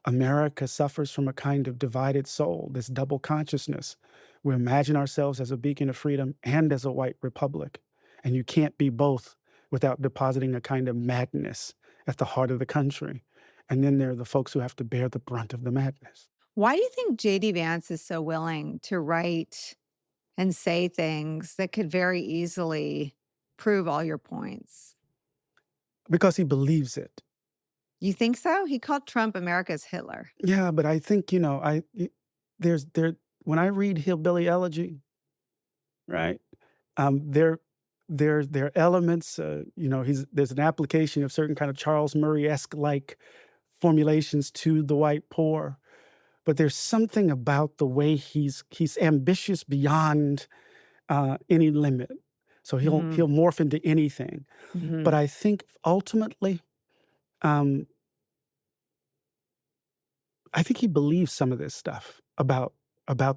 America suffers from a kind of divided soul, this double consciousness. We imagine ourselves as a beacon of freedom and as a white republic. And you can't be both without depositing a kind of madness at the heart of the country. And then there are the folks who have to bear the brunt of the madness. Why do you think JD Vance is so willing to write and say things that could very easily prove all your points? Because he believes it. You think so? He called Trump America's Hitler. Yeah, but I think, there's there when I read Hillbilly Elegy, right? There there are elements, there's an application of certain kind of Charles Murray-esque like formulations to the white poor, but there's something about the way he's ambitious beyond any limit. So Mhm, he'll morph into anything. But mhm. I think ultimately, um, I think he believes some of this stuff about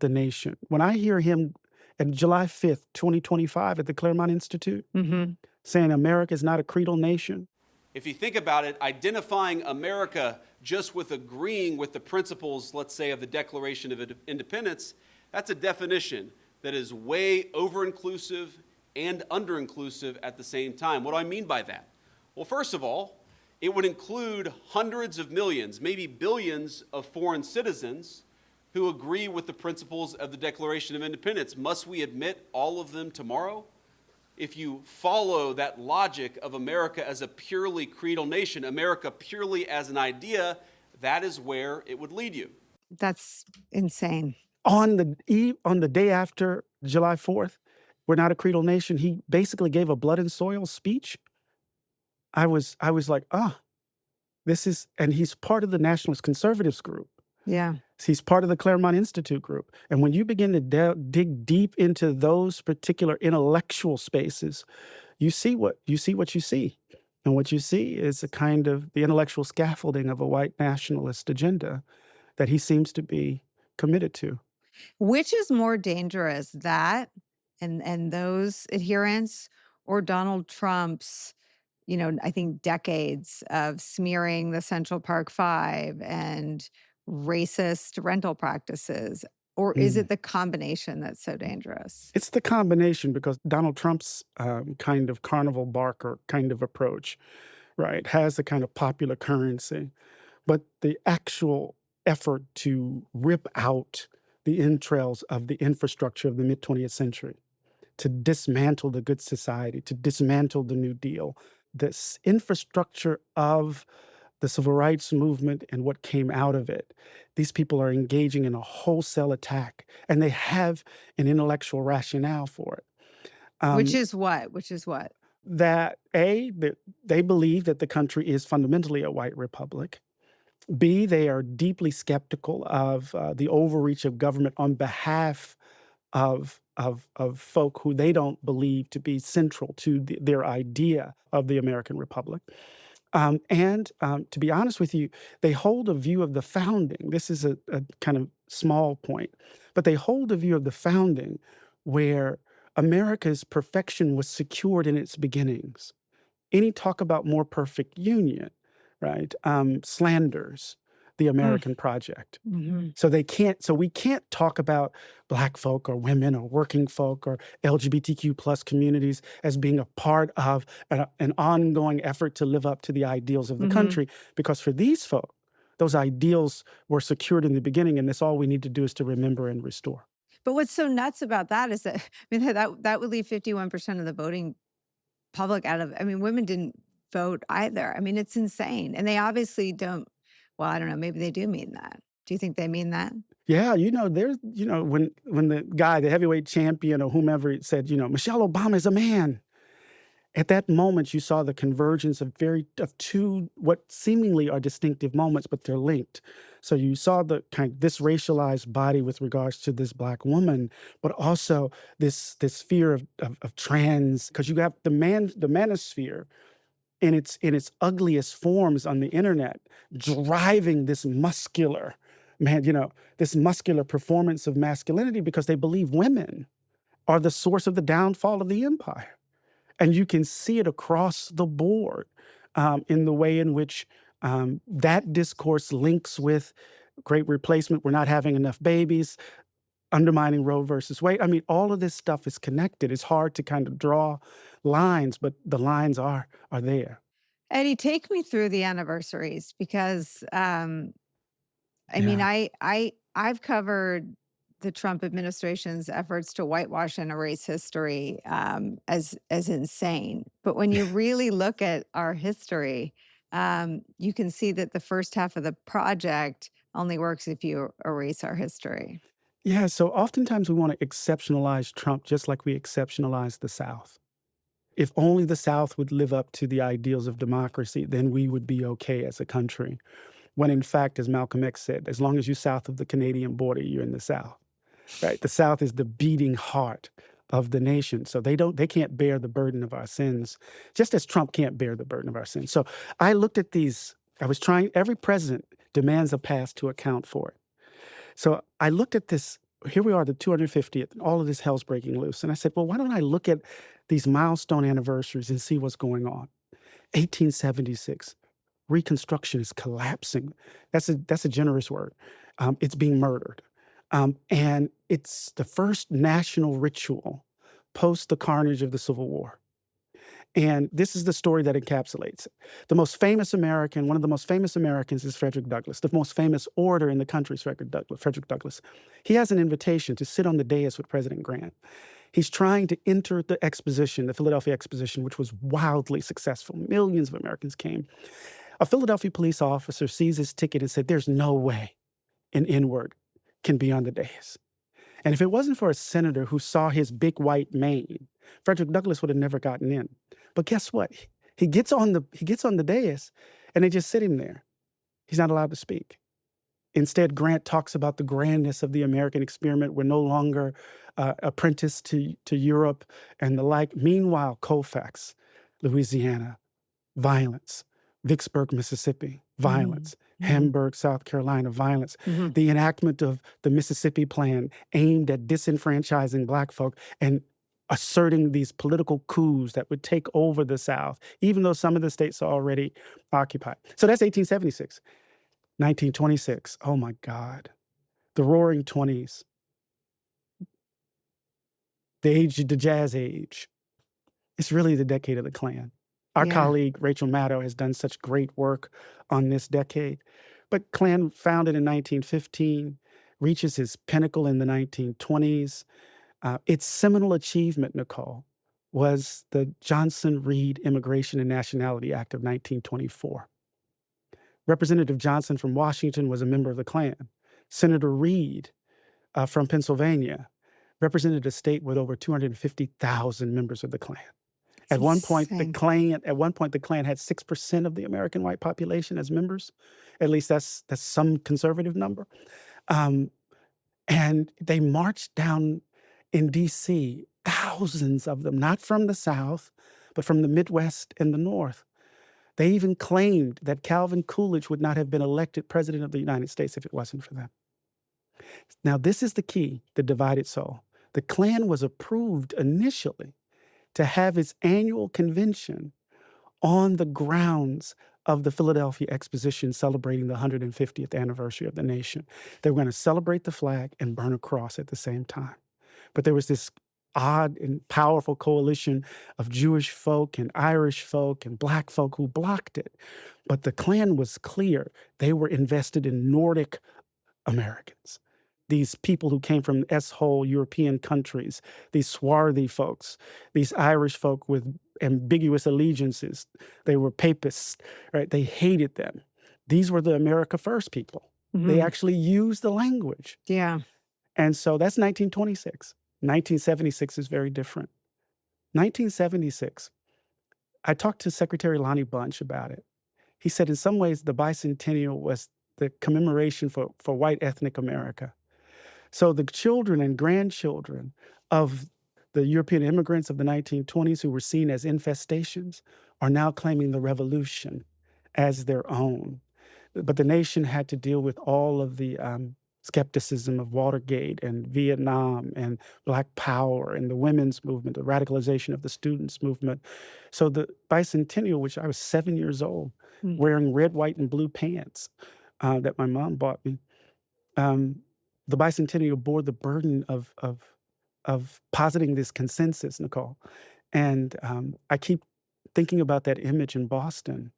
the nation. When I hear him at July 5th, 2025, at the Claremont Institute Mhm. saying America is not a creedal nation. If you think about it, identifying America just with agreeing with the principles, let's say, of the Declaration of Independence, that's a definition that is way over inclusive and under inclusive at the same time. What do I mean by that? Well, first of all, it would include hundreds of millions, maybe billions of foreign citizens who agree with the principles of the Declaration of Independence. Must we admit all of them tomorrow? If you follow that logic of America as a purely creedal nation, America purely as an idea, that is where it would lead you. That's insane. On the day after July 4th, we're not a creedal nation. He basically gave a blood and soil speech. I was like, this is, and he's part of the Nationalist Conservatives group. Yeah. He's part of the Claremont Institute group. And when you begin to dig deep into those particular intellectual spaces, you see. And what you see is a kind of the intellectual scaffolding of a white nationalist agenda that he seems to be committed to. Which is more dangerous, that and those adherents, or Donald Trump's, I think decades of smearing the Central Park Five and racist rental practices? Or is Mm. it the combination that's so dangerous? It's the combination because Donald Trump's kind of carnival barker kind of approach, right, has a kind of popular currency. But the actual effort to rip out the entrails of the infrastructure of the mid 20th century, to dismantle the Good Society, to dismantle the New Deal, this infrastructure of the civil rights movement and what came out of it. These people are engaging in a wholesale attack, and they have an intellectual rationale for it. Which Um, is what? Which is what? that A, that they believe that the country is fundamentally a white republic. B, they are deeply skeptical of the overreach of government on behalf of folk who they don't believe to be central to their idea of the American Republic. And to be honest with you, they hold a view of the founding. This is a kind of small point, but they hold a view of the founding where America's perfection was secured in its beginnings. Any talk about more perfect union, right, slanders the Mm, American project. mhm. So we can't talk about black folk or women or working folk or LGBTQ plus communities as being a part of an ongoing effort to live up to the ideals of the Mhm. country, because for these folk, those ideals were secured in the beginning, and that's all we need to do is to remember and restore. But what's so nuts about that is that I mean, that would leave 51% of the voting public out of, I mean, women didn't vote either. I mean, it's insane, and they obviously don't, well, I don't know, maybe they do mean that. Do you think they mean that? Yeah, there's, when the guy, the heavyweight champion or whomever said, Michelle Obama is a man. At that moment, you saw the convergence of two what seemingly are distinctive moments, but they're linked. So you saw the kind this racialized body with regards to this black woman, but also this fear of trans, because you have the manosphere in its ugliest forms on the internet, driving this muscular performance of masculinity because they believe women are the source of the downfall of the empire. And you can see it across the board in the way in which That discourse links with great replacement. We're not having enough babies, undermining Roe versus Wade. I mean, all of this stuff is connected. It's hard to kind of draw lines, but the lines are there. Eddie, take me through the anniversaries because I mean, Yeah. I've covered the Trump administration's efforts to whitewash and erase history as insane. But when you really look at our history, you can see that the first half of the project only works if you erase our history. Yeah. So oftentimes we want to exceptionalize Trump just like we exceptionalize the South. If only the South would live up to the ideals of democracy, then we would be okay as a country. When in fact, as Malcolm X said, as long as you're south of the Canadian border, you're in the South. Right? The South is the beating heart of the nation. So they can't bear the burden of our sins, just as Trump can't bear the burden of our sins. So I looked at these, I was trying, every president demands a past to account for it. So I looked at this, here we are, the 250th, and all of this hell's breaking loose. And I said, well, why don't I look at these milestone anniversaries and see what's going on? 1876, Reconstruction is collapsing. That's a generous word. It's being murdered. And it's the first national ritual post the carnage of the Civil War. And this is the story that encapsulates it. The most famous American, one of the most famous Americans is Frederick Douglass. The most famous orator in the country is Frederick Douglass. He has an invitation to sit on the dais with President Grant. He's trying to enter the exposition, the Philadelphia Exposition, which was wildly successful. Millions of Americans came. A Philadelphia police officer sees his ticket and said, there's no way an N-word can be on the dais. And if it wasn't for a senator who saw his big white mane, Frederick Douglass would have never gotten in. But guess what? He gets on the dais and they just sit him there. He's not allowed to speak. Instead, Grant talks about the grandness of the American experiment. We're no longer apprenticed to Europe and the like. Meanwhile, Colfax, Louisiana, violence. Vicksburg, Mississippi, violence. Hamburg, South Carolina, violence. The enactment of the Mississippi Plan aimed at disenfranchising Black folk and asserting these political coups that would take over the South, even though some of the states are already occupied. So that's 1876. 1926, oh my God. The Roaring Twenties, the Jazz Age. It's really the decade of the Klan. Our Yeah. colleague, Rachel Maddow, has done such great work on this decade. But Klan, founded in 1915, reaches its pinnacle in the 1920s. Its seminal achievement, Nicole, was the Johnson-Reed Immigration and Nationality Act of 1924. Representative Johnson from Washington was a member of the Klan. Senator Reed from Pennsylvania represented a state with over 250,000 members of the Klan. It's At one point, the insane. Klan had 6% of the American white population as members. At least that's some conservative number. Um, and they marched down in D.C., thousands of them, not from the South, but from the Midwest and the North. They even claimed that Calvin Coolidge would not have been elected president of the United States if it wasn't for them. Now, this is the key, the divided soul. The Klan was approved initially to have its annual convention on the grounds of the Philadelphia Exposition celebrating the 150th anniversary of the nation. They were going to celebrate the flag and burn a cross at the same time. But there was this odd and powerful coalition of Jewish folk and Irish folk and Black folk who blocked it. But the Klan was clear. They were invested in Nordic Americans. These people who came from S-hole European countries, these swarthy folks, these Irish folk with ambiguous allegiances. They were papists, right? They hated them. These were the America First people. They actually used the language. Yeah. And so that's 1926. 1976 is very different. 1976, I talked to Secretary Lonnie Bunch about it. He said in some ways the bicentennial was the commemoration for white ethnic America. So the children and grandchildren of the European immigrants of the 1920s who were seen as infestations are now claiming the revolution as their own. But the nation had to deal with all of the skepticism of Watergate and Vietnam and Black Power and the women's movement, the radicalization of the students' movement. So the bicentennial, which I was 7 years old, Mm. wearing red, white, and blue pants that my mom bought me. Um, the bicentennial bore the burden of positing this consensus, Nicole. And I keep thinking about that image in Boston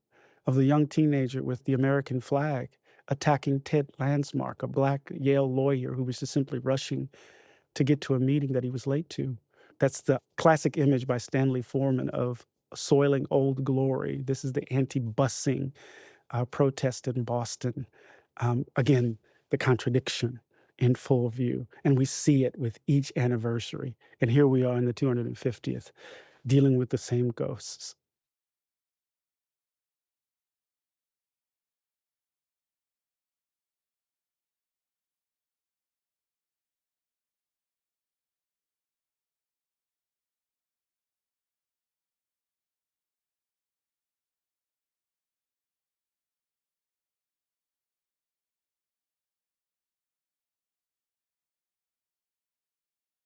of the young teenager with the American flag attacking Ted Landsmark, a black Yale lawyer who was just simply rushing to get to a meeting that he was late to. That's the classic image by Stanley Foreman of soiling old glory. This is the anti-busing protest in Boston. Again, the contradiction in full view. And we see it with each anniversary. And here we are in the 250th, dealing with the same ghosts.